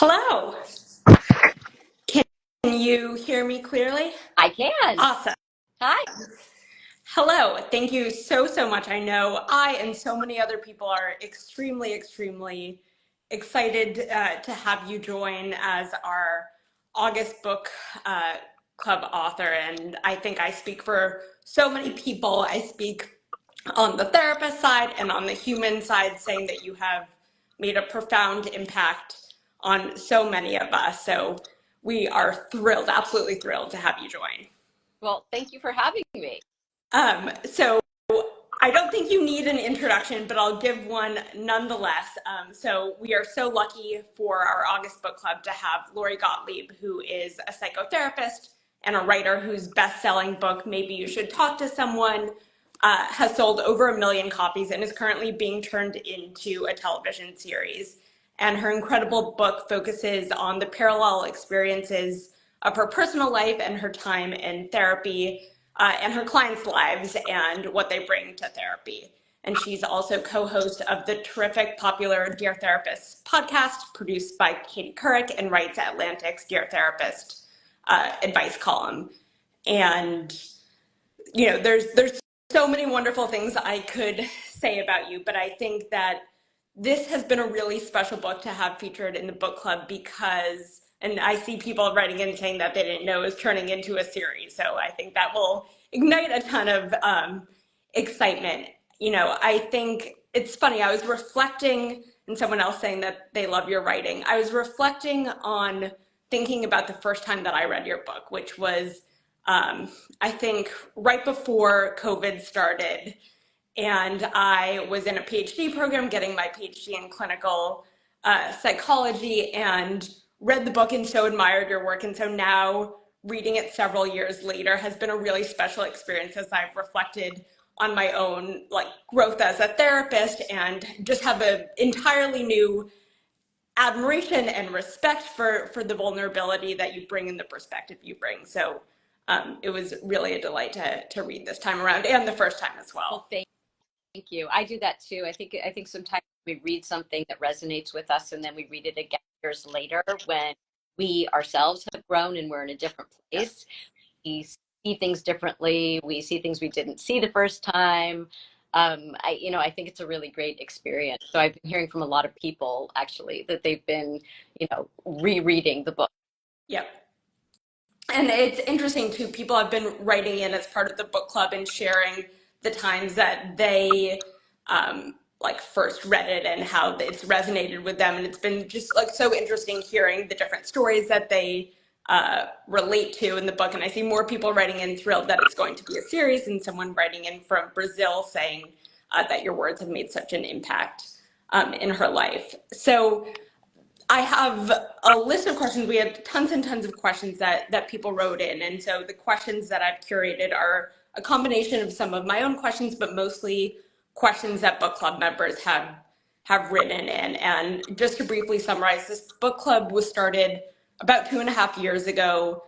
Hello. Can you hear me clearly? I can. Awesome. Hi. Hello. Thank you so much. I know I and so many other people are extremely excited to have you join as our August book uh, club author. And I think I speak for so many people. I speak on the therapist side and on the human side, saying that you have made a profound impact on so many of us. So we are thrilled, absolutely thrilled to have you join. Well, thank you for having me. So I don't think you need an introduction, but I'll give one nonetheless. So we are so lucky for our August book club to have Lori Gottlieb, who is a psychotherapist and a writer whose best-selling book, Maybe You Should Talk to Someone, has sold over 1 million copies and is currently being turned into a television series. And her incredible book focuses on the parallel experiences of her personal life and her time in therapy, and her clients' lives and what they bring to therapy. And she's also co-host of the terrific popular Dear Therapist podcast produced by Katie Couric and writes Atlantic's Dear Therapist advice column. And there's so many wonderful things I could say about you, but I think that this has been a really special book to have featured in the book club because, and I see people writing in saying that they didn't know it was turning into a series. So I think that will ignite a ton of excitement. I think it's funny. I was reflecting, and someone else saying that they love your writing. I was reflecting on thinking about the first time that I read your book, which was I think right before COVID started, and I was in a PhD program getting my PhD in clinical psychology and read the book and so admired your work. And so now reading it several years later has been a really special experience as I've reflected on my own growth as a therapist and just have an entirely new admiration and respect for the vulnerability that you bring and the perspective you bring. So it was really a delight to read this time around and the first time as Well, well. thank you. I do that too. I think sometimes we read something that resonates with us and then we read it again years later when we ourselves have grown and we're in a different place. We see things differently. We see things we didn't see the first time. I think it's a really great experience. So I've been hearing from a lot of people actually that they've been, rereading the book. Yep. And it's interesting too, people have been writing in as part of the book club and sharing the times that they first read it and how it's resonated with them. And it's been just so interesting hearing the different stories that they relate to in the book. And I see more people writing in thrilled that it's going to be a series, and someone writing in from Brazil saying that your words have made such an impact in her life. So I have a list of questions. We had tons and tons of questions that people wrote in. And so the questions that I've curated are a combination of some of my own questions, but mostly questions that book club members have written in. And just to briefly summarize, this book club was started about 2.5 years ago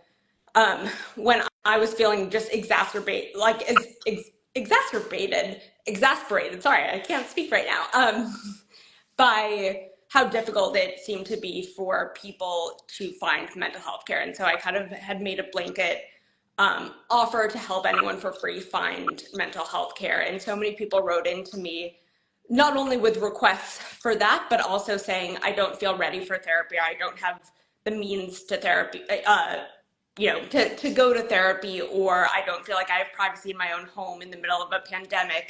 when I was feeling just exasperated, sorry, I can't speak right now, by how difficult it seemed to be for people to find mental health care. And so I kind of had made a blanket offer to help anyone for free find mental health care. And so many people wrote into me, not only with requests for that, but also saying, I don't feel ready for therapy. I don't have the means to therapy, to go to therapy, or I don't feel like I have privacy in my own home in the middle of a pandemic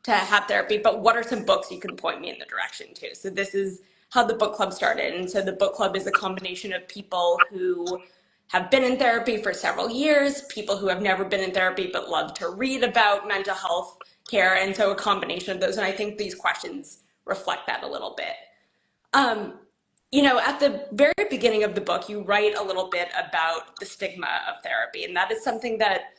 to have therapy, but what are some books you can point me in the direction to? So this is how the book club started. And so the book club is a combination of people who have been in therapy for several years, people who have never been in therapy but love to read about mental health care, and so a combination of those. And I think these questions reflect that a little bit. At the very beginning of the book, you write a little bit about the stigma of therapy, and that is something that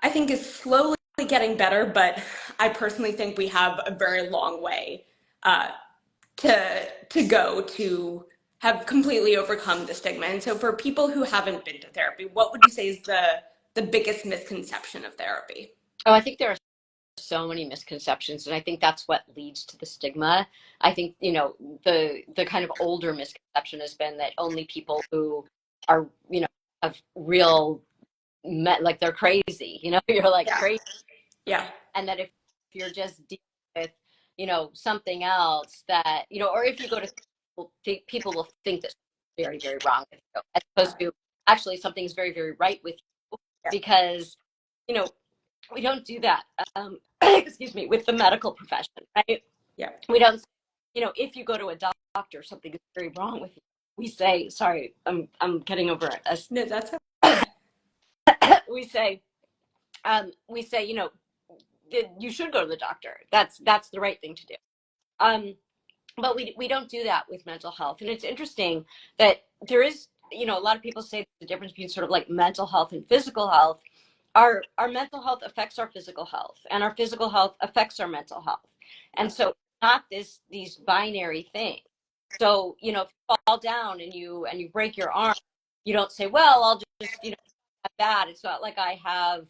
I think is slowly getting better, but I personally think we have a very long way to go to have completely overcome the stigma. And so for people who haven't been to therapy, what would you say is the biggest misconception of therapy? Oh, I think there are so many misconceptions, and I think that's what leads to the stigma. I think, the kind of older misconception has been that only people who are, have real, like they're crazy, you're like Yeah. crazy. Yeah. And that if you're just dealing with, something else that, or if you go to people will think that something's very, very wrong with you, as opposed to actually something's very, very right with you, Yeah. because, you know, we don't do that, excuse me, with the medical profession, right? Yeah. We don't, if you go to a doctor, something is very wrong with you. We say, sorry, I'm getting over it. No, that's We say, you should go to the doctor. That's the right thing to do. But we don't do that with mental health. And it's interesting that there is, a lot of people say the difference between sort of like mental health and physical health. Our mental health affects our physical health, and our physical health affects our mental health. And so not these binary things. So, if you fall down and you break your arm, you don't say, well, I'll just, have that. It's not like I have,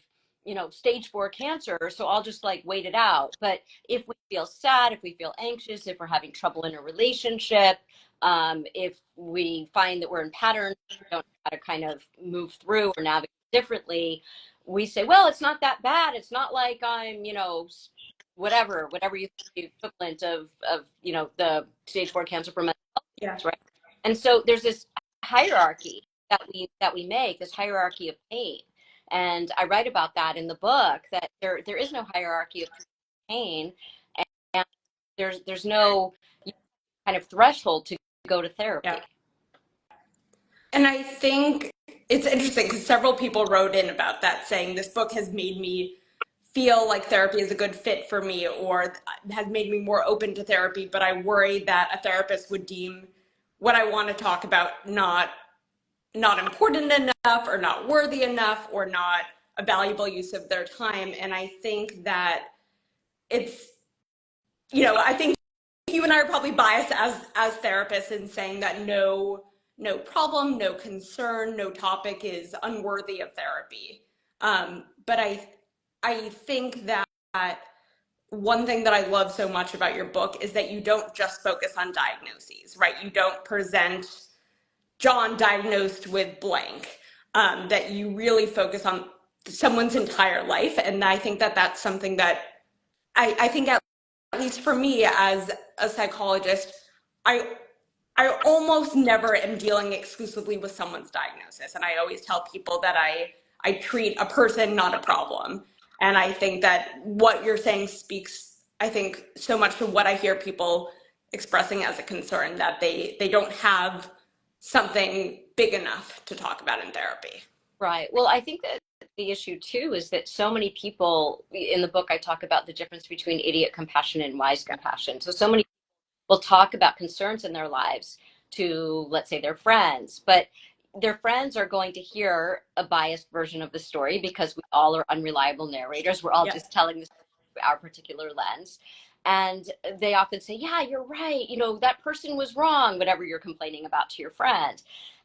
stage 4 cancer, so I'll just like wait it out. But if we feel sad, if we feel anxious, if we're having trouble in a relationship, if we find that we're in patterns, we don't know how to kind of move through or navigate differently, we say, well, it's not that bad. It's not like I'm, whatever you think the equivalent of, the stage 4 cancer for mental yeah. health, right? And so there's this hierarchy that we make, this hierarchy of pain. And I write about that in the book, that there is no hierarchy of pain, and there's no kind of threshold to go to Yeah. therapy. And I think it's interesting because several people wrote in about that, saying this book has made me feel like therapy is a good fit for me, or has made me more open to therapy, but I worry that a therapist would deem what I want to talk about not important enough, or not worthy enough, or not a valuable use of their time. And I think that it's, I think you and I are probably biased as therapists in saying that no problem, no concern, no topic is unworthy of therapy. But I think that one thing that I love so much about your book is that you don't just focus on diagnoses, right? You don't present John diagnosed with blank. That you really focus on someone's entire life, and I think that that's something that I think, at least for me as a psychologist, I I almost never am dealing exclusively with someone's diagnosis. And I always tell people that I treat a person, not a problem. And I think that what you're saying speaks, I think, so much to what I hear people expressing as a concern, that they don't have something big enough to talk about in therapy. Right. Well, I think that the issue too is that so many people in the book, I talk about the difference between idiot compassion and wise compassion. So many will talk about concerns in their lives to, let's say, their friends, but their friends are going to hear a biased version of the story, because we all are unreliable narrators. We're all Yeah. just telling the story through our particular lens. And they often say, yeah, you're right. That person was wrong, whatever you're complaining about to your friend.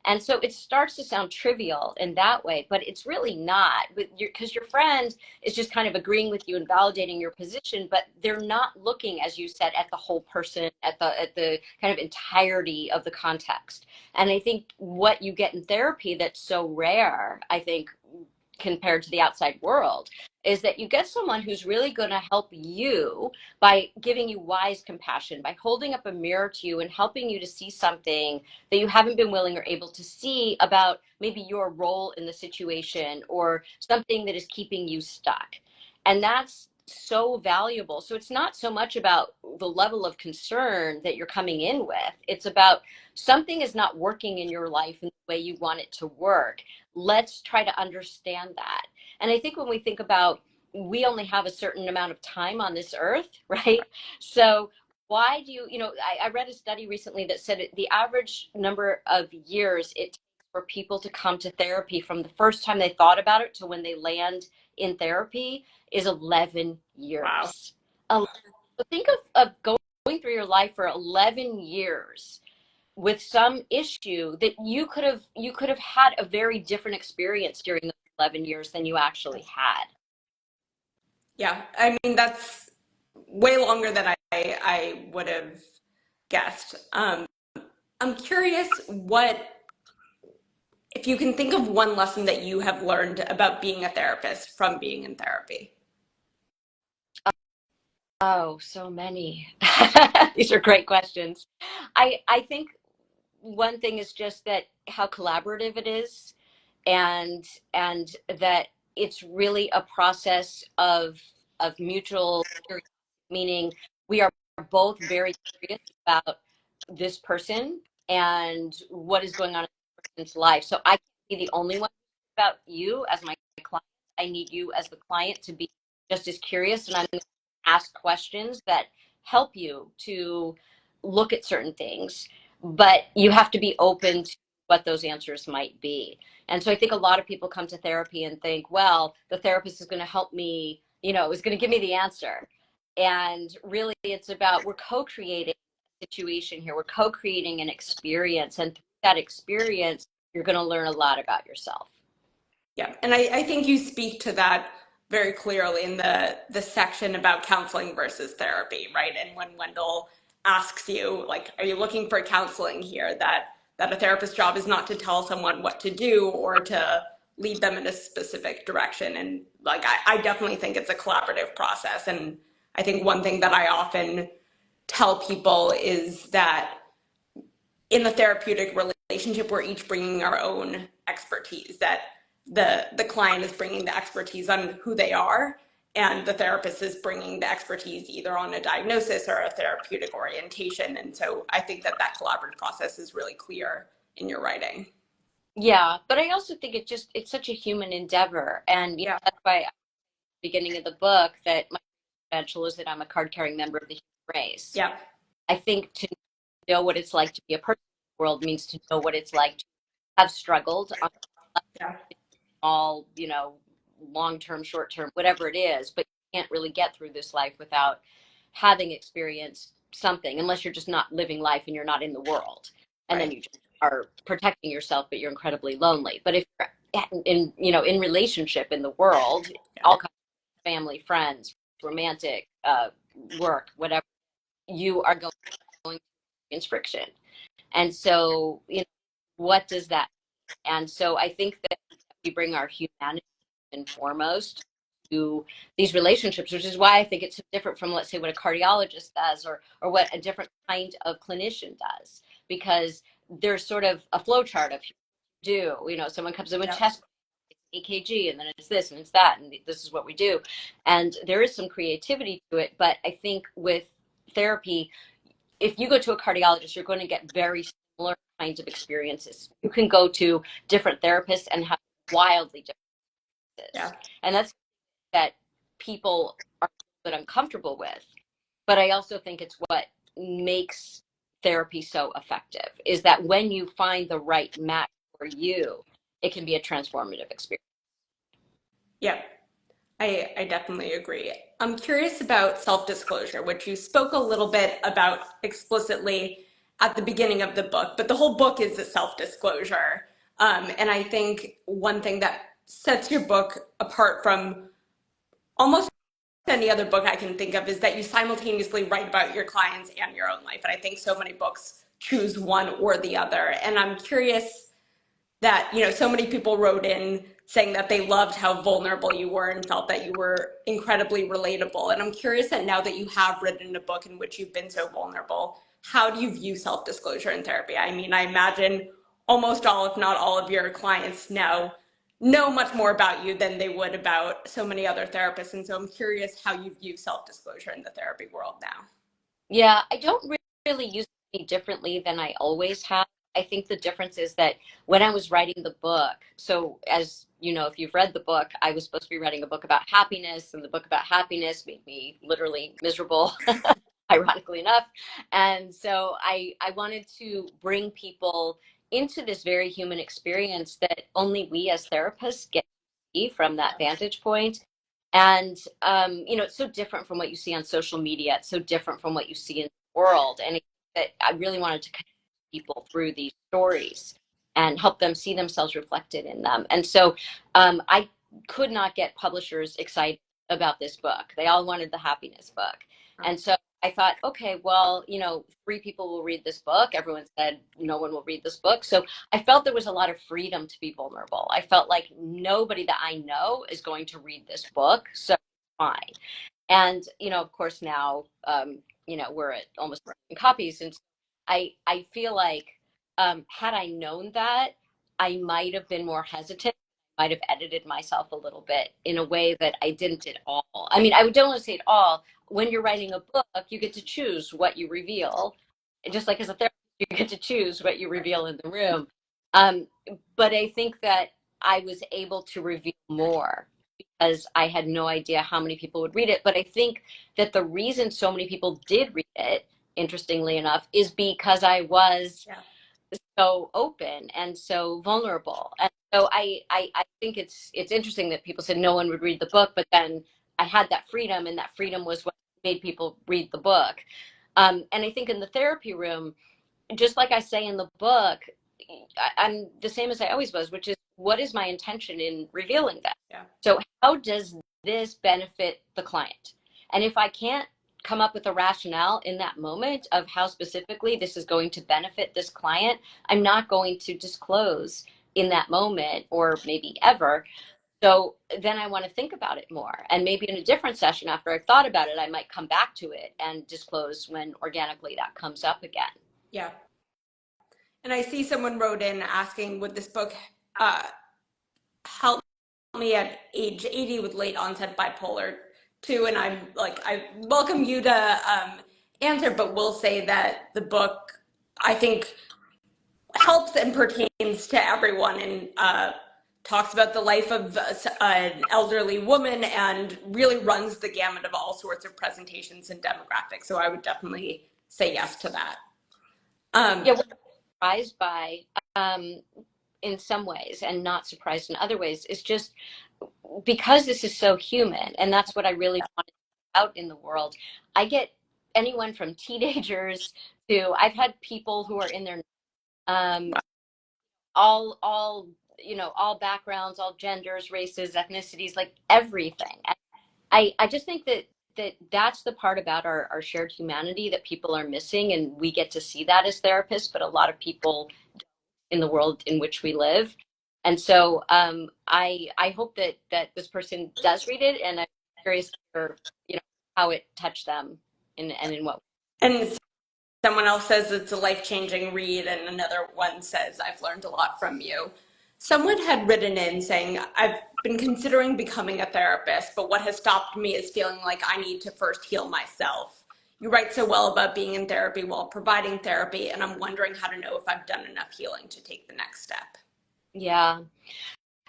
And so it starts to sound trivial in that way, but it's really not, because your friend is just kind of agreeing with you and validating your position, but they're not looking, as you said, at the whole person, at the kind of entirety of the context. And I think what you get in therapy that's so rare, I think, compared to the outside world, is that you get someone who's really going to help you by giving you wise compassion, by holding up a mirror to you and helping you to see something that you haven't been willing or able to see about maybe your role in the situation, or something that is keeping you stuck. And that's so valuable. So it's not so much about the level of concern that you're coming in with. It's about something is not working in your life in the way you want it to work. Let's try to understand that. And I think when we think about, we only have a certain amount of time on this earth, right? So why do I read a study recently that said the average number of years it takes for people to come to therapy from the first time they thought about it to when they land in therapy is 11 Wow. years. So think of going through your life for 11 years with some issue that you could have had a very different experience during those 11 years than you actually had. Yeah, I mean, that's way longer than I would have guessed. I'm curious if you can think of one lesson that you have learned about being a therapist from being in therapy. Oh, so many. These are great questions. I think one thing is just that how collaborative it is, and that it's really a process of mutual curiosity, meaning we are both very curious about this person and what is going on in this person's life. So I can't be the only one about you as my client. I need you as the client to be just as curious, and I'm going to ask questions that help you to look at certain things, but you have to be open to what those answers might be. And so I think a lot of people come to therapy and think, well, the therapist is going to help me, is going to give me the answer. And really, it's about we're co-creating a situation here. We're co-creating an experience. And through that experience, you're going to learn a lot about yourself. Yeah, and I think you speak to that very clearly in the section about counseling versus therapy, right? And when Wendell asks you, like, are you looking for counseling here? That a therapist's job is not to tell someone what to do or to lead them in a specific direction. And like, I definitely think it's a collaborative process. And I think one thing that I often tell people is that in the therapeutic relationship, we're each bringing our own expertise, that the client is bringing the expertise on who they are, and the therapist is bringing the expertise either on a diagnosis or a therapeutic orientation. And so I think that collaborative process is really clear in your writing. Yeah, but I also think it's such a human endeavor. And Yeah. that's why at the beginning of the book that my credential is that I'm a card carrying member of the human race. Yeah. I think to know what it's like to be a person in the world means to know what it's like to have struggled on Yeah. all, long term, short term, whatever it is, but you can't really get through this life without having experienced something, unless you're just not living life and you're not in the world. And then Right. you just are protecting yourself, but you're incredibly lonely. But if you're in relationship in the world, Yeah. all kinds of family, friends, romantic, work, whatever, you are going to experience friction. And so, what does that mean? And so I think that we bring our humanity and foremost to these relationships, which is why I think it's so different from, let's say, what a cardiologist does, or what a different kind of clinician does, because there's sort of a flow chart of someone comes in with Yeah. chest EKG, and then it's this and it's that, and this is what we do. And there is some creativity to it, but I think with therapy, if you go to a cardiologist, you're going to get very similar kinds of experiences. You can go to different therapists and have wildly different Yeah. experiences. And that's that people are a bit uncomfortable with. But I also think it's what makes therapy so effective, is that when you find the right match for you, it can be a transformative experience. Yeah. I definitely agree. I'm curious about self-disclosure, which you spoke a little bit about explicitly at the beginning of the book, but the whole book is a self-disclosure. And I think one thing that sets your book apart from almost any other book I can think of is that you simultaneously write about your clients and your own life. And I think so many books choose one or the other. And I'm curious that, so many people wrote in saying that they loved how vulnerable you were and felt that you were incredibly relatable. And I'm curious that now that you have written a book in which you've been so vulnerable, how do you view self-disclosure in therapy? I mean, I imagine almost all, if not all of your clients now know much more about you than they would about so many other therapists. And so I'm curious how you view self-disclosure in the therapy world now. Yeah, I don't really use it any differently than I always have. I think the difference is that when I was writing the book, so as you know, if you've read the book, I was supposed to be writing a book about happiness, and the book about happiness made me literally miserable, ironically enough. And so I wanted to bring people into this very human experience that only we as therapists get to see from that vantage point. And it's so different from what you see on social media. It's so different from what you see in the world. And I really wanted to connect people through these stories and help them see themselves reflected in them. And so I could not get publishers excited about this book. They all wanted the happiness book. And so I thought, okay, well, 3 people will read this book. Everyone said no one will read this book. So I felt there was a lot of freedom to be vulnerable. I felt like nobody that I know is going to read this book. So fine. And, of course, now, we're at almost 1 million copies. And so I feel like had I known that, I might have been more hesitant, might have edited myself a little bit in a way that I didn't at all. I mean, I don't want to say at all. When you're writing a book, you get to choose what you reveal. Just like as a therapist, you get to choose what you reveal in the room. Um, but I think that I was able to reveal more because I had no idea how many people would read it. But I think that the reason so many people did read it, interestingly enough, is because I was so open and so vulnerable. And so I think it's interesting that people said no one would read the book, but then I had that freedom, and that freedom was what made people read the book. And I think in the therapy room, just like I say in the book, I'm the same as I always was, which is what is my intention in revealing that? Yeah. So how does this benefit the client? And if I can't come up with a rationale in that moment of how specifically this is going to benefit this client, I'm not going to disclose in that moment or maybe ever. So then I want to think about it more. And maybe in a different session after I've thought about it, I might come back to it and disclose when organically that comes up again. Yeah. And I see someone wrote in asking, would this book help me at age 80 with late onset bipolar 2? And I'm like, I welcome you to answer, but will say that the book, I think, helps and pertains to everyone, and talks about the life of an elderly woman and really runs the gamut of all sorts of presentations and demographics. So I would definitely say yes to that. Yeah, what I'm surprised by in some ways and not surprised in other ways is just because this is so human, and that's what I really want to get out in the world. I get anyone from teenagers to I've had people who are in their all all backgrounds, all genders, races, ethnicities, like everything. I just think that's the part about our shared humanity that people are missing, and we get to see that as therapists, but a lot of people in the world in which we live. And so I hope that this person does read it, and I'm curious for how it touched them and in what way. And someone else says it's a life-changing read, and another one says, I've learned a lot from you. Someone had written in saying, I've been considering becoming a therapist, but what has stopped me is feeling like I need to first heal myself. You write so well about being in therapy while providing therapy, and I'm wondering how to know if I've done enough healing to take the next step. Yeah,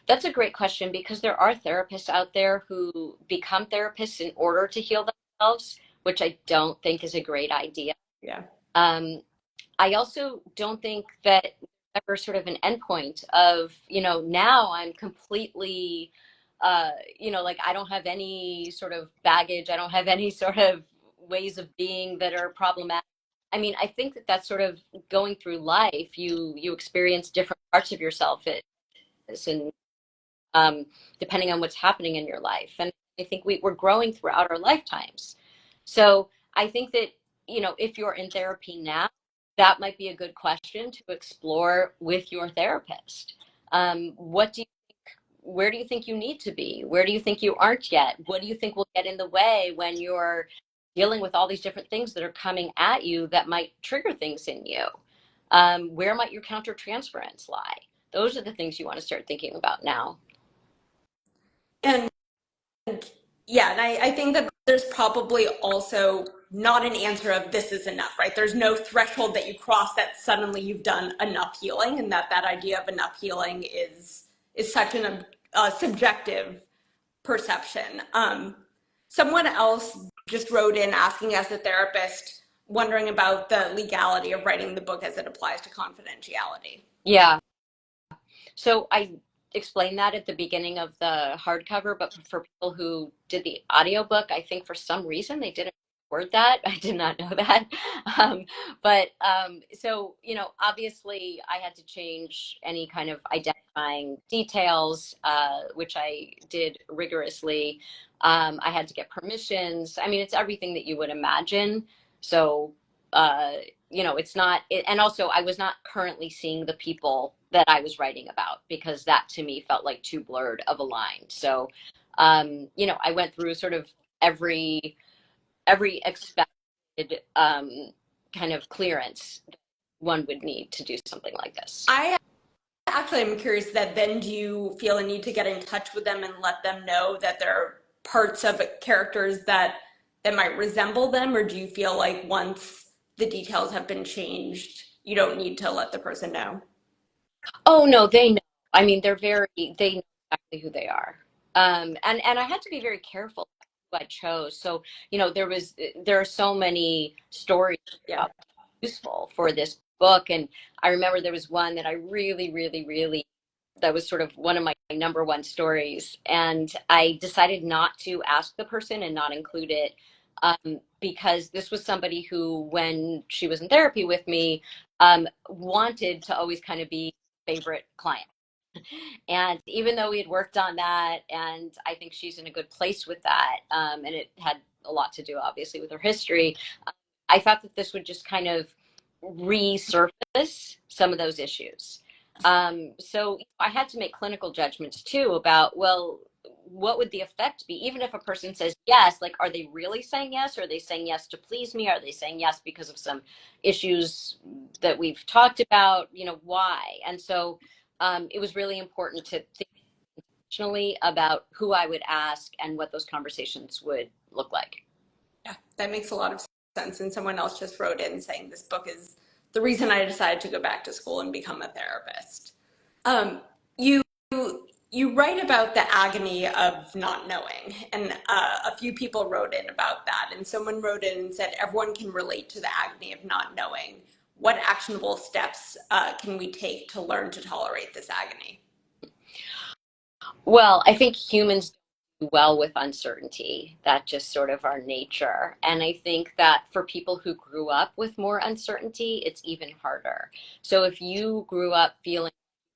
that's a great question, because there are therapists out there who become therapists in order to heal themselves, which I don't think is a great idea. Yeah. I also don't think that ever sort of an endpoint of, now I'm completely, like I don't have any sort of baggage. I don't have any sort of ways of being that are problematic. I mean, I think that that's sort of going through life. You experience different parts of yourself and depending on what's happening in your life. And I think we're growing throughout our lifetimes. So I think that, if you're in therapy now, that might be a good question to explore with your therapist. Where do you think you need to be? Where do you think you aren't yet? What do you think will get in the way when you're dealing with all these different things that are coming at you that might trigger things in you? Where might your countertransference lie? Those are the things you want to start thinking about now. And yeah, and I think that there's probably also not an answer of this is enough, right? There's no threshold that you cross that suddenly you've done enough healing, and that idea of enough healing is such an subjective perception. Someone else just wrote in asking, as a therapist, wondering about the legality of writing the book as it applies to confidentiality. Yeah. So I explained that at the beginning of the hardcover, but for people who did the audiobook, I think for some reason they didn't afford that. I did not know that. So, obviously I had to change any kind of identifying details, which I did rigorously. I had to get permissions. I mean, it's everything that you would imagine. So, uh, it's not, and also I was not currently seeing the people that I was writing about because that to me felt like too blurred of a line. So, I went through sort of every expected kind of clearance one would need to do something like this. I actually am curious that then do you feel a need to get in touch with them and let them know that there are parts of characters that might resemble them, or do you feel like once the details have been changed, you don't need to let the person know? Oh no, they know. I mean, they know exactly who they are. And I had to be very careful who I chose. So, there are so many stories Yeah. useful for this book. And I remember there was one that I really, really, really, that was sort of one of my number one stories. And I decided not to ask the person and not include it, because this was somebody who, when she was in therapy with me, wanted to always kind of be favorite client. And even though we had worked on that, and I think she's in a good place with that, and it had a lot to do, obviously, with her history, I thought that this would just kind of resurface some of those issues. So I had to make clinical judgments too about, well, what would the effect be? Even if a person says yes, like, are they really saying yes? Are they saying yes to please me? Are they saying yes because of some issues that we've talked about? Why? And so it was really important to think intentionally about who I would ask and what those conversations would look like. Yeah, that makes a lot of sense. And someone else just wrote in saying this book is the reason I decided to go back to school and become a therapist. Um, you you write about the agony of not knowing, and a few people wrote in about that. And someone wrote in and said everyone can relate to the agony of not knowing. What actionable steps can we take to learn to tolerate this agony? Well, I think humans do well with uncertainty. That's just sort of our nature. And I think that for people who grew up with more uncertainty, it's even harder. So if you grew up feeling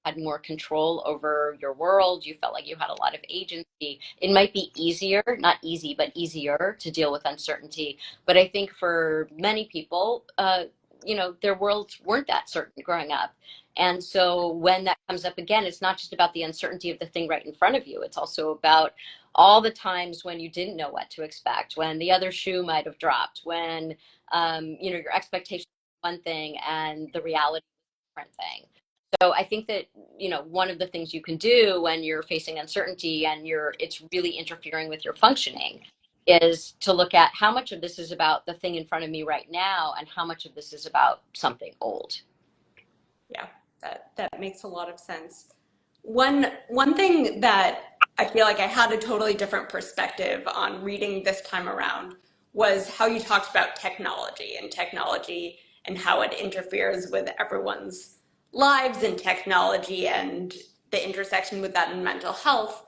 you had more control over your world, you felt like you had a lot of agency, it might be easier, not easy, but easier to deal with uncertainty. But I think for many people, their worlds weren't that certain growing up. And so when that comes up again, it's not just about the uncertainty of the thing right in front of you. It's also about all the times when you didn't know what to expect, when the other shoe might have dropped, when your expectation was one thing and the reality was a different thing. So I think that one of the things you can do when you're facing uncertainty and it's really interfering with your functioning is to look at how much of this is about the thing in front of me right now and how much of this is about something old. Yeah, that makes a lot of sense. One thing that I feel like I had a totally different perspective on reading this time around was how you talked about technology and how it interferes with everyone's lives and technology and the intersection with that in mental health.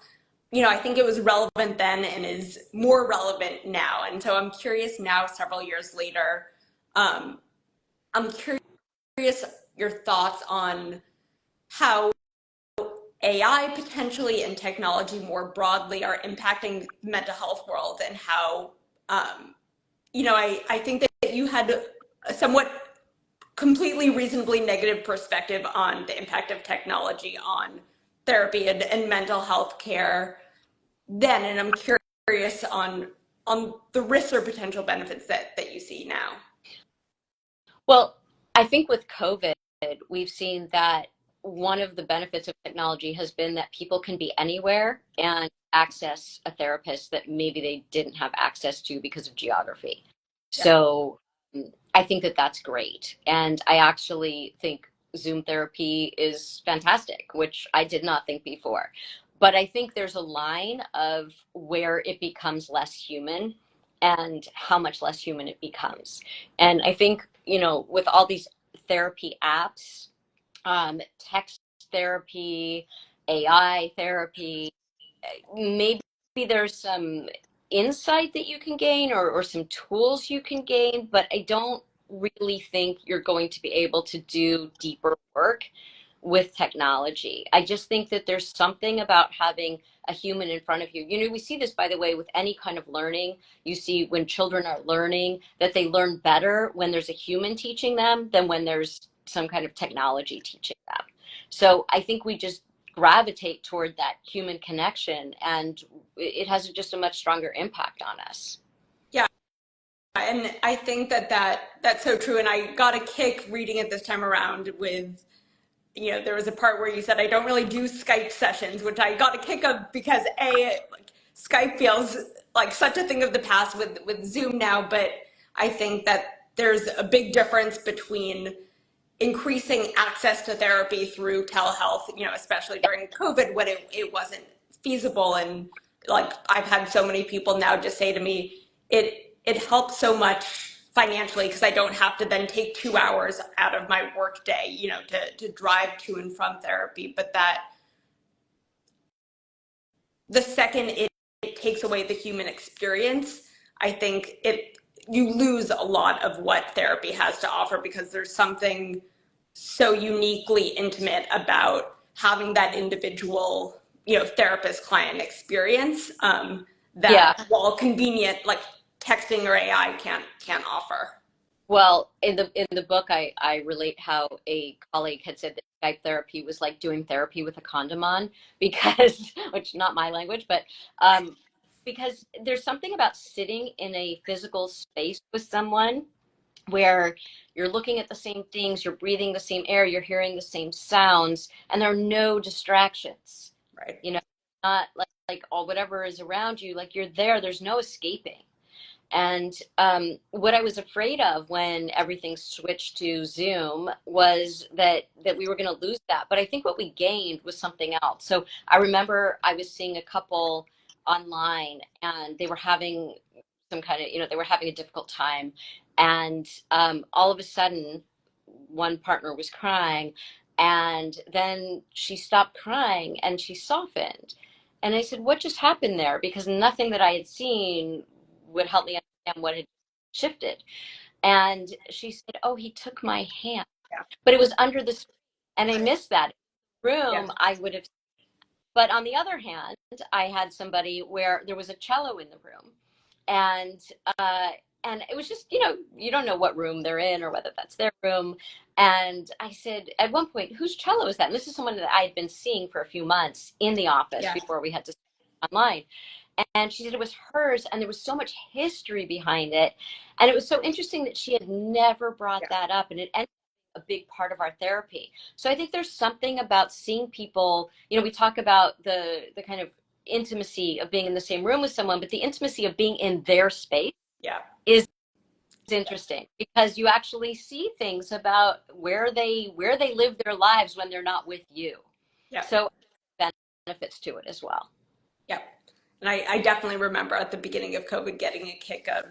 I think it was relevant then and is more relevant now. And so I'm curious now, several years later, um, I'm curious your thoughts on how AI potentially and technology more broadly are impacting the mental health world, and how, I think that you had a somewhat completely reasonably negative perspective on the impact of technology on therapy and mental health care then, and I'm curious on the risks or potential benefits that you see now. Well, I think with COVID, we've seen that one of the benefits of technology has been that people can be anywhere and access a therapist that maybe they didn't have access to because of geography. Yeah. So I think that that's great. And I actually think Zoom therapy is fantastic, which I did not think before. But I think there's a line of where it becomes less human and how much less human it becomes. And I think, with all these therapy apps, text therapy, AI therapy, maybe there's some insight that you can gain, or some tools you can gain, but I don't really think you're going to be able to do deeper work with technology. I just think that there's something about having a human in front of you. You know, we see this, by the way, with any kind of learning. You see when children are learning that they learn better when there's a human teaching them than when there's some kind of technology teaching them. So I think we just gravitate toward that human connection, and it has just a much stronger impact on us. Yeah, and I think that's so true. And I got a kick reading it this time around with, you know, there was a part where you said, I don't really do Skype sessions, which I got a kick of because like, Skype feels like such a thing of the past with Zoom now. But I think that there's a big difference between increasing access to therapy through telehealth, you know, especially during COVID when it wasn't feasible. And like, I've had so many people now just say to me, it helps so much financially because I don't have to then take 2 hours out of my work day, you know, to drive to and from therapy. But that the second it takes away the human experience, I think you lose a lot of what therapy has to offer, because there's something so uniquely intimate about having that individual, you know, therapist client experience, Yeah. that while convenient, like texting or AI can't offer. Well, in the book, I relate how a colleague had said that Skype therapy was like doing therapy with a condom on, because, which not my language, but because there's something about sitting in a physical space with someone where you're looking at the same things, you're breathing the same air, you're hearing the same sounds, and there are no distractions. Right. You know, not like all whatever is around you, like you're there, there's no escaping. And what I was afraid of when everything switched to Zoom was that we were going to lose that. But I think what we gained was something else. So I remember I was seeing a couple online, and they were having some kind of, you know, they were having a difficult time. And all of a sudden, one partner was crying, and then she stopped crying and she softened. And I said, what just happened there? Because nothing that I had seen would help me understand what had shifted. And she said, oh, he took my hand. Yeah. But it was under the screen, and I missed that Yeah. room. I would have. But on the other hand, I had somebody where there was a cello in the room, and and it was just, you know, you don't know what room they're in or whether that's their room. And I said at one point, whose cello is that? And this is someone that I had been seeing for a few months in the office Yeah. before we had to online. And she said it was hers, and there was so much history behind it. And it was so interesting that she had never brought Yeah. that up, and it ended up a big part of our therapy. So I think there's something about seeing people, you know, we talk about the kind of intimacy of being in the same room with someone, but the intimacy of being in their space Yeah. is interesting, because you actually see things about where they live their lives when they're not with you. Yeah. So benefits to it as well. Yeah. And I definitely remember at the beginning of COVID getting a kick of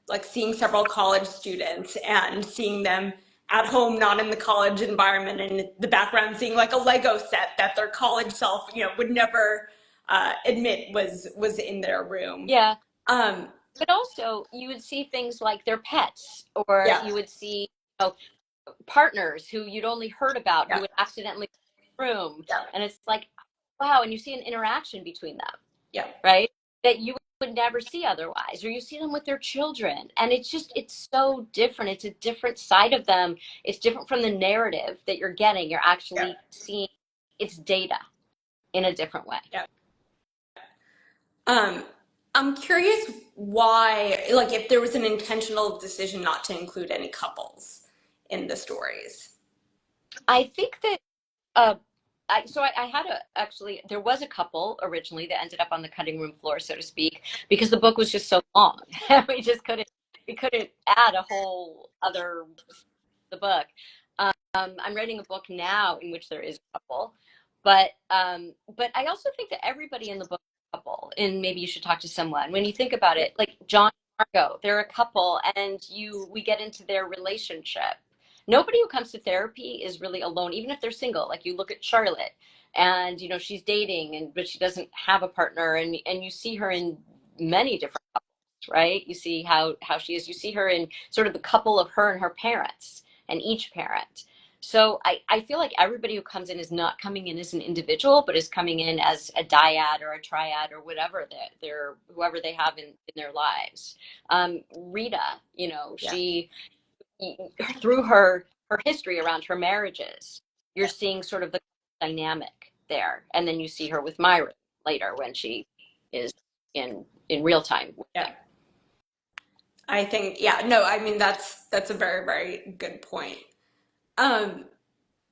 like seeing several college students and seeing them at home, not in the college environment, and in the background seeing like a Lego set that their college self, you know, would never admit was in their room. Yeah. Um, But also you would see things like their pets, or yeah, you would see, you know, partners who you'd only heard about who yeah, would accidentally room, yeah, and it's like, wow, and you see an interaction between them, yeah, right, that you would never see otherwise, or you see them with their children, and it's so different. It's a different side of them. It's different from the narrative that you're getting. You're yeah, actually seeing it's data in a different way. yeah. Um, I'm curious why, like, if there was an intentional decision not to include any couples in the stories. I think that uh, I had actually, there was a couple originally that ended up on the cutting room floor, so to speak, because the book was just so long. We couldn't add a whole other, the book. I'm writing a book now in which there is a couple, but I also think that everybody in the book is a couple, and maybe you should talk to someone. When you think about it, like John and Margot, they're a couple, and we get into their relationship. Nobody who comes to therapy is really alone, even if they're single. Like you look at Charlotte, and you know she's dating, and but she doesn't have a partner, and you see her in many different couples, right? You see how she is. You see her in sort of the couple of her and her parents and each parent. So I feel like everybody who comes in is not coming in as an individual, but is coming in as a dyad or a triad or whatever they're whoever they have in their lives. Rita, you know, Yeah. she through her history around her marriages, you're seeing sort of the dynamic there, and then you see her with Myra later when she is in real time with Yeah. him. I think, yeah, no, I mean, that's a very, very good point.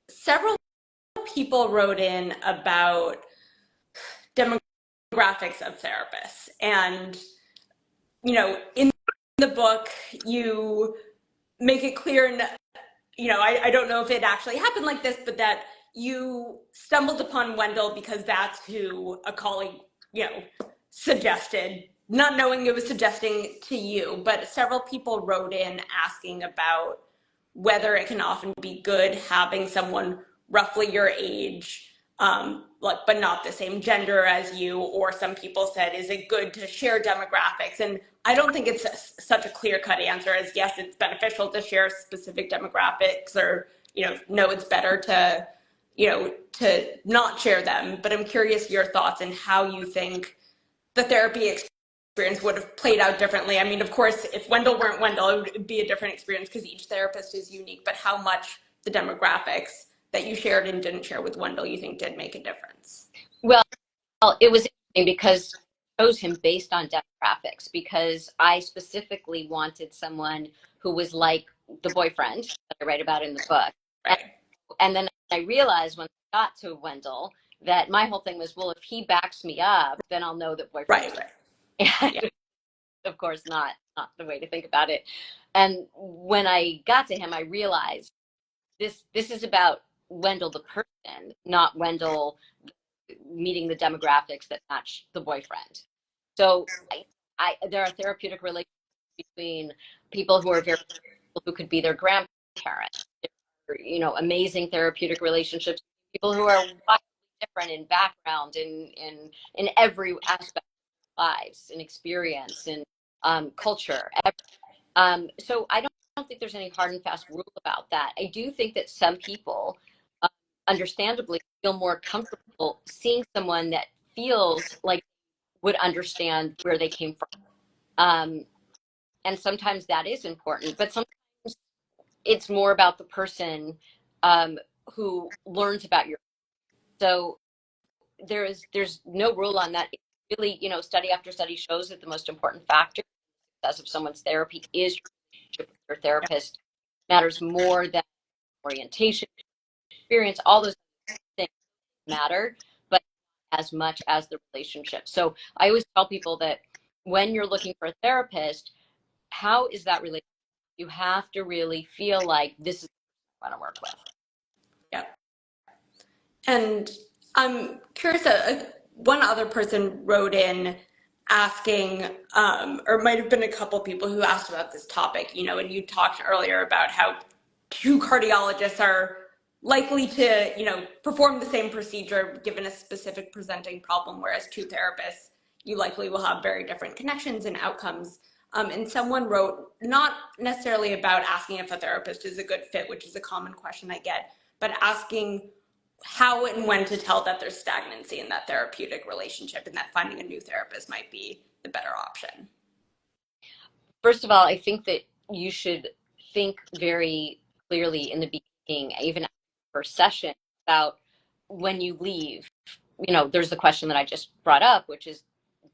Several people wrote in about demographics of therapists. And, you know, in the book, you make it clear, and, you know, I don't know if it actually happened like this, but that you stumbled upon Wendell because that's who a colleague, you know, suggested, not knowing it was suggesting to you. But several people wrote in asking about whether it can often be good having someone roughly your age, like, but not the same gender as you. Or some people said, is it good to share demographics? And I don't think it's such a clear-cut answer as yes, it's beneficial to share specific demographics, or, you know, no, it's better to, you know, to not share them. But I'm curious your thoughts and how you think the therapy experience would have played out differently. I mean, of course, if Wendell weren't Wendell, it would be a different experience because each therapist is unique, but how much the demographics that you shared and didn't share with Wendell you think did make a difference? Well, it was interesting because I chose him based on demographics, because I specifically wanted someone who was like the boyfriend that I write about in the book. And, Right, and then I realized when I got to Wendell that my whole thing was, well, if he backs me up, then I'll know that boyfriend. right, right. And Yeah, of course, not the way to think about it. And when I got to him, I realized this is about Wendell the person, not Wendell meeting the demographics that match the boyfriend. So there are therapeutic relationships between people who are very, who could be their grandparents. There are, you know, amazing therapeutic relationships. People who are wildly different in background, in every aspect of lives, in experience, in culture. So I don't think there's any hard and fast rule about that. I do think that some people, uh, understandably, feel more comfortable seeing someone that feels like would understand where they came from. And sometimes that is important, but sometimes it's more about the person who learns about your. So there's no rule on that. It really, you know, study after study shows that the most important factor as of someone's therapy is your relationship with your therapist. Matters more than orientation, experience. All those things matter, but as much as the relationship. So I always tell people that when you're looking for a therapist, how is that relationship? You have to really feel like this is what I want to work with. yeah. And I'm curious, one other person wrote in asking, or it might have been a couple people who asked about this topic, you know, and you talked earlier about how two cardiologists are likely to, you know, perform the same procedure given a specific presenting problem, whereas two therapists, you likely will have very different connections and outcomes. And someone wrote, not necessarily about asking if a therapist is a good fit, which is a common question I get, but asking how and when to tell that there's stagnancy in that therapeutic relationship and that finding a new therapist might be the better option. First of all, I think that you should think very clearly in the beginning, even after the first session, about when you leave. You know, there's the question that I just brought up, which is,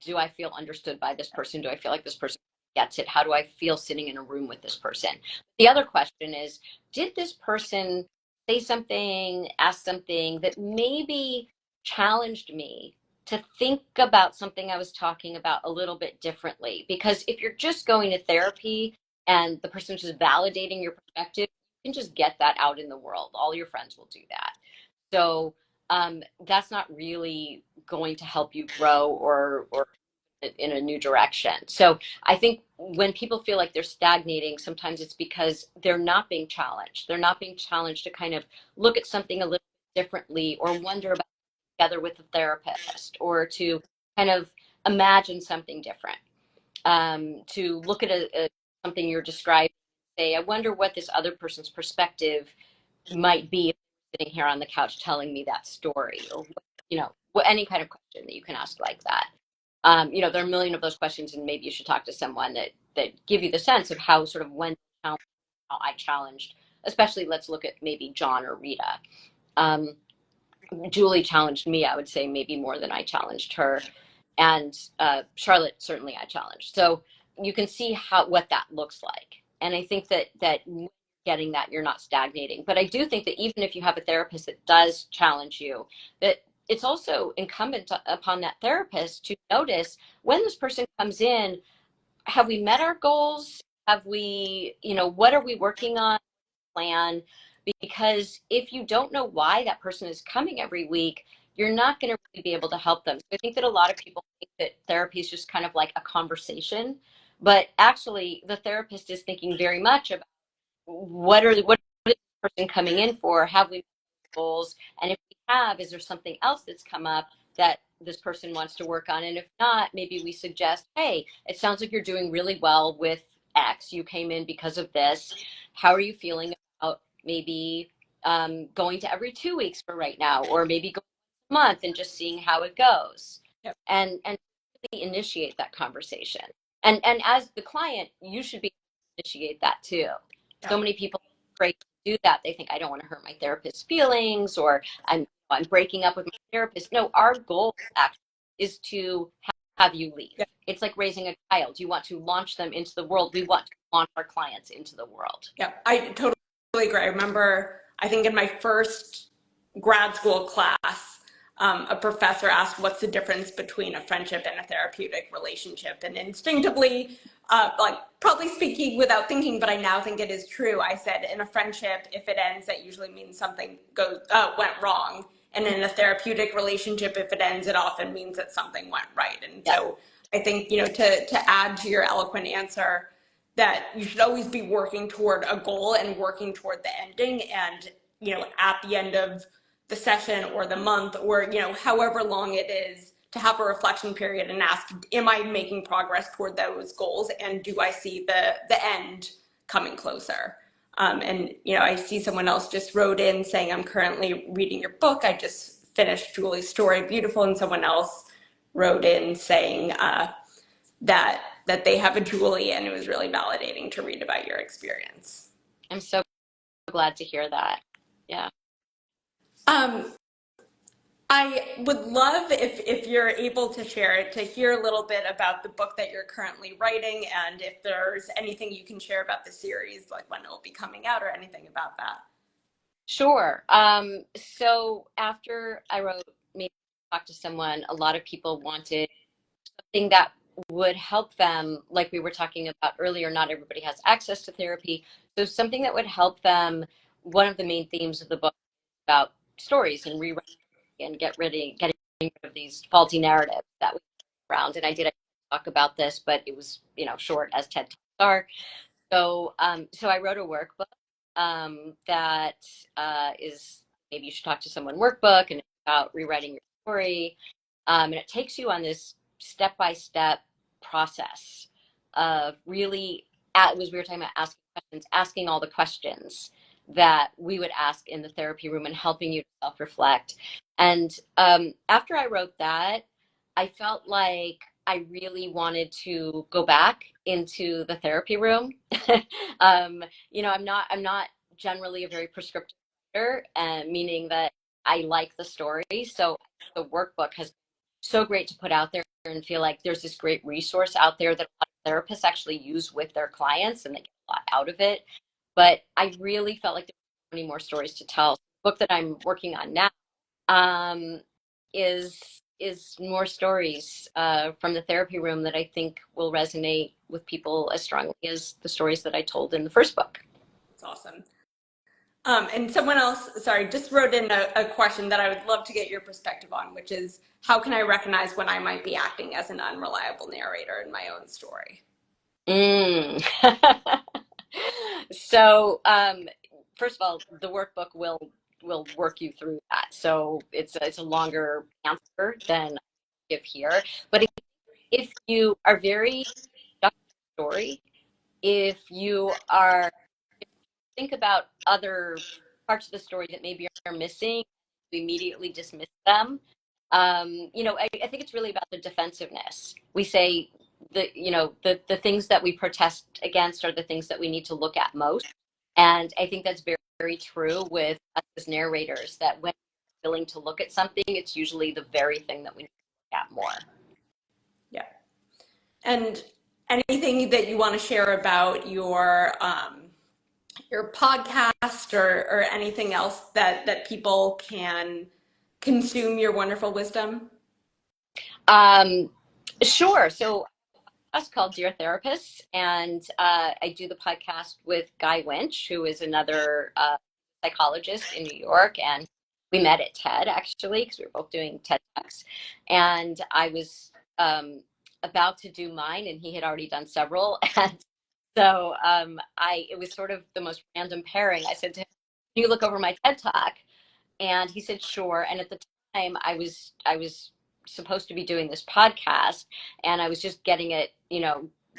do I feel understood by this person? Do I feel like this person gets it? How do I feel sitting in a room with this person? The other question is, did this person say something, ask something that maybe challenged me to think about something I was talking about a little bit differently? Because if you're just going to therapy and the person's just validating your perspective, you can just get that out in the world. All your friends will do that. So that's not really going to help you grow or in a new direction. So I think when people feel like they're stagnating, sometimes it's because they're not being challenged. They're not being challenged to kind of look at something a little differently, or wonder about it together with a therapist, or to kind of imagine something different, to look at something you're describing, say, I wonder what this other person's perspective might be if they're sitting here on the couch telling me that story, or any kind of question that you can ask like that. There are a million of those questions, and maybe you should talk to someone that give you the sense of how sort of when how I challenged, especially let's look at maybe John or Rita. Um, Julie challenged me, I would say, maybe more than I challenged her, and Charlotte certainly I challenged. So you can see what that looks like, and I think that getting that you're not stagnating. But I do think that even if you have a therapist that does challenge you, that it's also incumbent upon that therapist to notice when this person comes in, have we met our goals? Have we, what are we working on? Plan, because if you don't know why that person is coming every week, you're not going to really be able to help them. So I think that a lot of people think that therapy is just kind of like a conversation, but actually the therapist is thinking very much about what is this person coming in for? Have we met goals? And if we have, is there something else that's come up that this person wants to work on? And if not, maybe we suggest, hey, it sounds like you're doing really well with X. You came in because of this. How are you feeling about maybe going to every 2 weeks for right now, or maybe going a month and just seeing how it goes? Yep. And really initiate that conversation. And as the client, you should be able to initiate that too. Yep. So many people are afraid to do that. They think, I don't want to hurt my therapist's feelings, or I'm breaking up with my therapist. No, our goal actually is to have you leave. Yep. It's like raising a child. You want to launch them into the world. We want to launch our clients into the world. Yeah, I totally agree. I remember, I think in my first grad school class, a professor asked, what's the difference between a friendship and a therapeutic relationship? And instinctively, like probably speaking without thinking, but I now think it is true. I said, in a friendship, if it ends, that usually means something went wrong. And in a therapeutic relationship, if it ends, it often means that something went right. And Yes. so I think, to add to your eloquent answer, that you should always be working toward a goal and working toward the ending. And, at the end of the session or the month or, however long it is, to have a reflection period and ask, am I making progress toward those goals? And do I see the end coming closer? And, I see someone else just wrote in saying, I'm currently reading your book. I just finished Julie's story, beautiful. And someone else wrote in saying that they have a Julie, and it was really validating to read about your experience. I'm so glad to hear that. Yeah. I would love if you're able to share it, to hear a little bit about the book that you're currently writing, and if there's anything you can share about the series, like when it will be coming out or anything about that. Sure. So after I wrote Maybe Talk to Someone, a lot of people wanted something that would help them, like we were talking about earlier. Not everybody has access to therapy. So something that would help them. One of the main themes of the book is about stories and rewriting and getting rid of these faulty narratives that we around. And I did talk about this, but it was, short, as TED Talks are. So I wrote a workbook that is Maybe You Should Talk to Someone workbook, and it's about rewriting your story. And it takes you on this step-by-step process of really, as we were talking about asking questions, asking all the questions that we would ask in the therapy room and helping you to self-reflect. And after I wrote that, I felt like I really wanted to go back into the therapy room. I'm not generally a very prescriptive writer, meaning that I like the story. So the workbook has been so great to put out there and feel like there's this great resource out there that a lot of therapists actually use with their clients, and they get a lot out of it. But I really felt like there were so many more stories to tell. The book that I'm working on now um, is more stories from the therapy room that I think will resonate with people as strongly as the stories that I told in the first book. That's awesome. And someone else, sorry, just wrote in a question that I would love to get your perspective on, which is, how can I recognize when I might be acting as an unreliable narrator in my own story? So, first of all, the workbook will work you through that. So it's a longer answer than I give here, but if you are very stuck in the story, if you are think about other parts of the story that maybe are missing, we immediately dismiss them. I think it's really about the defensiveness. We say the things that we protest against are the things that we need to look at most. And I think that's very, very true with us as narrators, that when we're willing to look at something, it's usually the very thing that we need to look at more. Yeah. And anything that you want to share about your podcast or anything else that people can consume your wonderful wisdom? Um, sure. So us called Dear Therapists, and I do the podcast with Guy Winch, who is another psychologist in New York, and we met at TED actually because we were both doing TED Talks, and I was about to do mine, and he had already done several, and so it was sort of the most random pairing. I said to him, "Can you look over my TED Talk?" And he said, "Sure." And at the time, I was supposed to be doing this podcast, and I was just getting it,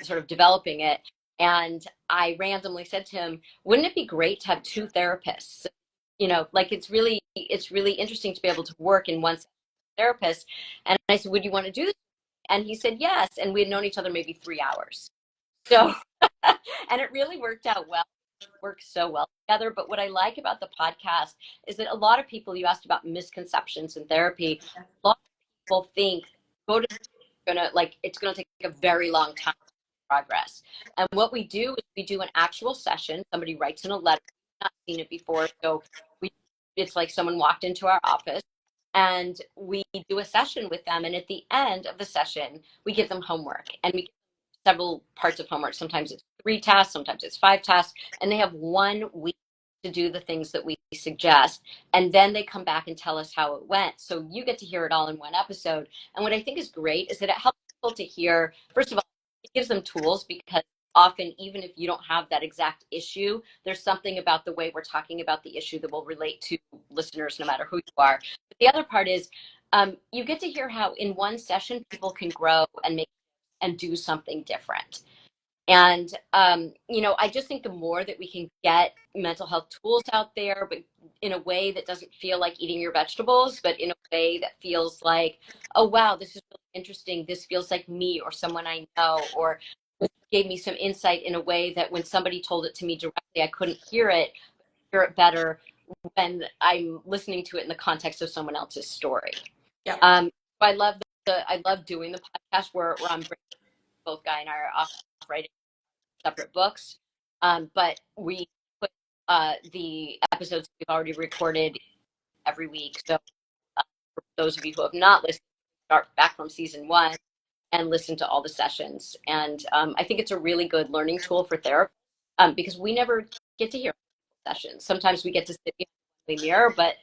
sort of developing it. And I randomly said to him, "Wouldn't it be great to have two therapists? Like it's really interesting to be able to work in one therapist." And I said, "Would you want to do this?" And he said, "Yes." And we had known each other maybe 3 hours. So, and it really worked out well. Work so well together. But what I like about the podcast is that a lot of people, you asked about misconceptions in therapy, a lot of people think it's gonna take a very long time to progress. And what we do is we do an actual session. Somebody writes in a letter. I've not seen it before, so it's like someone walked into our office, and we do a session with them. And at the end of the session, we give them homework, and we several parts of homework. Sometimes it's 3 tasks, sometimes it's 5 tasks, and they have 1 week to do the things that we suggest. And then they come back and tell us how it went. So you get to hear it all in one episode. And what I think is great is that it helps people to hear, first of all, it gives them tools, because often, even if you don't have that exact issue, there's something about the way we're talking about the issue that will relate to listeners, no matter who you are. But the other part is you get to hear how in one session people can grow and do something different. And, I just think the more that we can get mental health tools out there, but in a way that doesn't feel like eating your vegetables, but in a way that feels like, oh, wow, this is really interesting. This feels like me or someone I know, or gave me some insight in a way that when somebody told it to me directly, I couldn't hear it better when I'm listening to it in the context of someone else's story. Yeah. I love doing the podcast where I'm both Guy and I are off writing separate books, but we put the episodes we've already recorded every week. So for those of you who have not listened, start back from season 1 and listen to all the sessions. And I think it's a really good learning tool for therapists, because we never get to hear sessions. Sometimes we get to sit in the mirror, but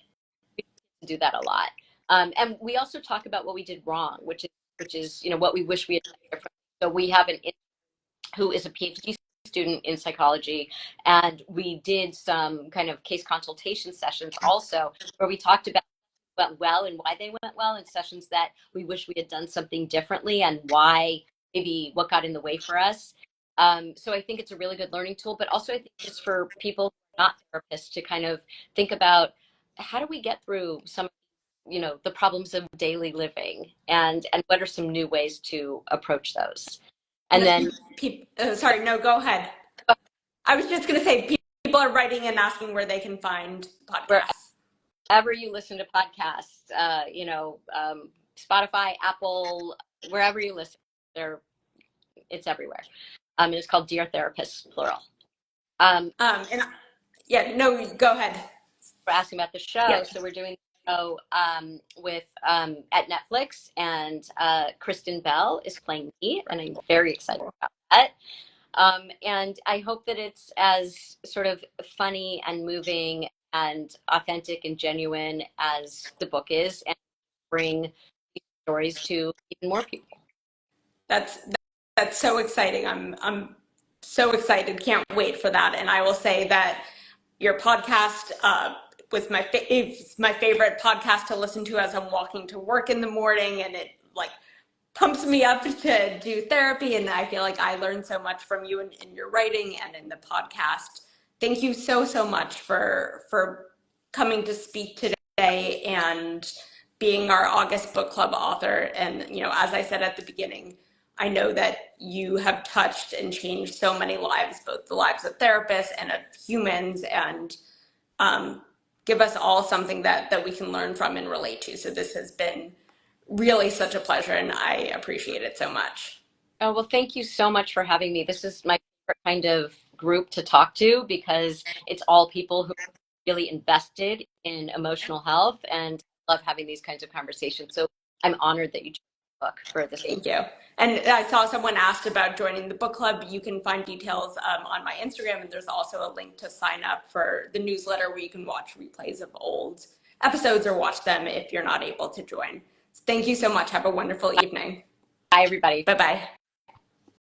we get to do that a lot. And we also talk about what we did wrong, which is what we wish we had done differently. So we have an who is a PhD student in psychology, and we did some kind of case consultation sessions also, where we talked about what went well and why they went well, and sessions that we wish we had done something differently and why, maybe what got in the way for us. So I think it's a really good learning tool, but also I think just for people who are not therapists to kind of think about, how do we get through some the problems of daily living, and what are some new ways to approach those. And then, sorry, no, go ahead. I was just going to say, people are writing and asking where they can find podcasts. Wherever you listen to podcasts, Spotify, Apple, wherever you listen, it's everywhere. And it's called Dear Therapists, plural. And yeah, no, go ahead. We're asking about the show. Yeah. So we're doing the show with at Netflix, and Kristen Bell is playing me, and I'm very excited about that. And I hope that it's as sort of funny and moving and authentic and genuine as the book is, and bring these stories to even more people. That's so exciting. I'm so excited. Can't wait for that. And I will say that your podcast was it's my favorite podcast to listen to as I'm walking to work in the morning, and it pumps me up to do therapy. And I feel like I learned so much from you in your writing and in the podcast. Thank you so, so much for coming to speak today and being our August book club author. And, as I said at the beginning, I know that you have touched and changed so many lives, both the lives of therapists and of humans, and give us all something that we can learn from and relate to. So this has been really such a pleasure, and I appreciate it so much. Oh, well, thank you so much for having me. This is my favorite kind of group to talk to because it's all people who are really invested in emotional health and love having these kinds of conversations. So I'm honored that you chose the book for this. Thank you. And I saw someone asked about joining the book club. You can find details on my Instagram, and there's also a link to sign up for the newsletter where you can watch replays of old episodes or watch them if you're not able to join. Thank you so much. Have a wonderful evening. Bye, everybody. Bye-bye.